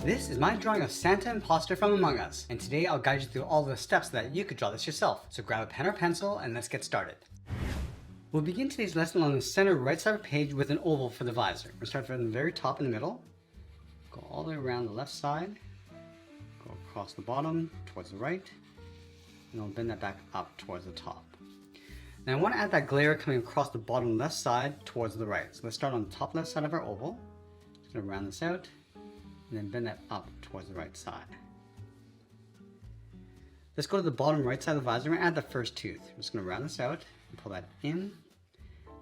This is my drawing of Santa Imposter from Among Us, and today I'll guide you through all the steps so that you could draw this yourself. So grab a pen or pencil and let's get started. We'll begin today's lesson on the center right side of the page with an oval for the visor. We'll start from the very top in the middle, go all the way around the left side, go across the bottom towards the right, and I'll bend that back up towards the top. Now I want to add that glare coming across the bottom left side towards the right. So let's start on the top left side of our oval. Just going to round this out and then bend that up towards the right side. Let's go to the bottom right side of the visor and add the first tooth. I'm just going to round this out and pull that in.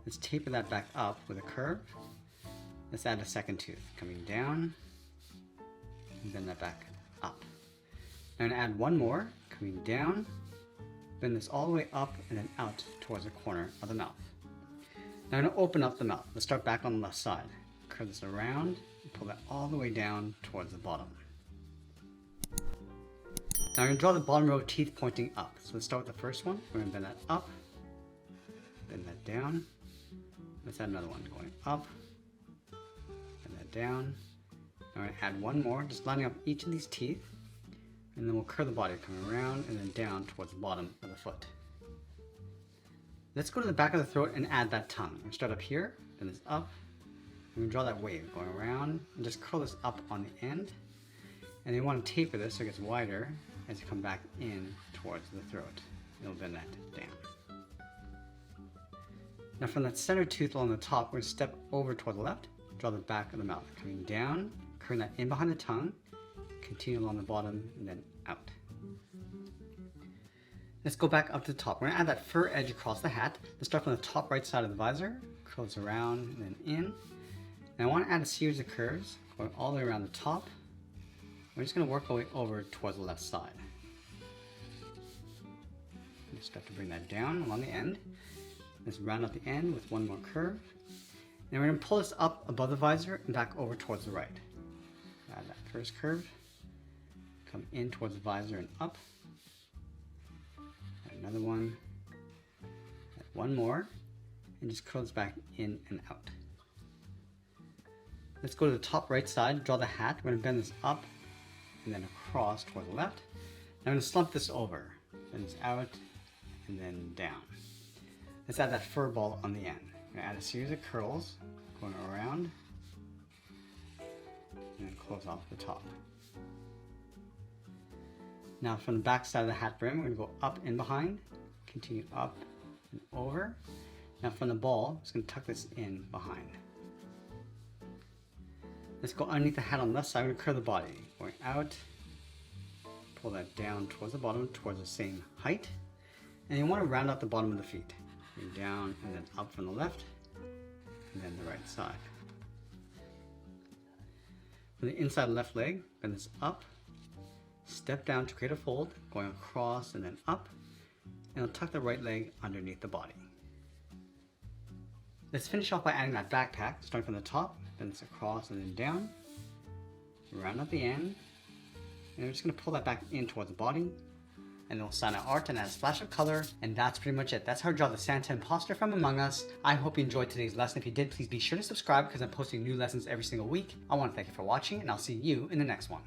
Let's taper that back up with a curve. Let's add a second tooth coming down and bend that back up. Now I'm going to add one more coming down. Bend this all the way up and then out towards the corner of the mouth. Now I'm going to open up the mouth. Let's start back on the left side. Curve this around and pull that all the way down towards the bottom. Now I'm going to draw the bottom row of teeth pointing up. So let's start with the first one. We're going to bend that up, bend that down. Let's add another one going up, bend that down. Now I'm going to add one more, just lining up each of these teeth. And then we'll curve the body coming around and then down towards the bottom of the foot. Let's go to the back of the throat and add that tongue. We'll start up here, bend this up. And we draw that wave going around and just curl this up on the end. And you want to taper this so it gets wider as you come back in towards the throat. You'll bend that down. Now from that center tooth along the top, we're going to step over toward the left, draw the back of the mouth coming down, curving that in behind the tongue. Continue along the bottom and then out. Let's go back up to the top. We're going to add that fur edge across the hat. Let's start from the top right side of the visor, curl this around and then in. And I want to add a series of curves going all the way around the top. We're just going to work our way over towards the left side. Just start to bring that down along the end. Let's round up the end with one more curve. And we're going to pull this up above the visor and back over towards the right. Add that first curve. Come in towards the visor and up. Add another one. Add one more. And just curl this back in and out. Let's go to the top right side, draw the hat. We're going to bend this up and then across toward the left. Now I'm going to slump this over. Bend this out and then down. Let's add that fur ball on the end. I'm going to add a series of curls going around and then close off the top. Now from the back side of the hat brim, we're going to go up and behind, continue up and over. Now from the ball, I'm just going to tuck this in behind. Let's go underneath the hat on the left side. I'm going to curve the body, going out, pull that down towards the bottom, towards the same height. And you want to round out the bottom of the feet. Going down and then up from the left, and then the right side. For the inside left leg, bend this up, step down to create a fold, going across and then up, and I'll tuck the right leg underneath the body. Let's finish off by adding that backpack, starting from the top, bend this across and then down, round up the end, and we're just going to pull that back in towards the body, and then we'll sign our art and add a splash of color, and that's pretty much it. That's how to draw the Santa Imposter from Among Us. I hope you enjoyed today's lesson. If you did, please be sure to subscribe because I'm posting new lessons every single week. I want to thank you for watching, and I'll see you in the next one.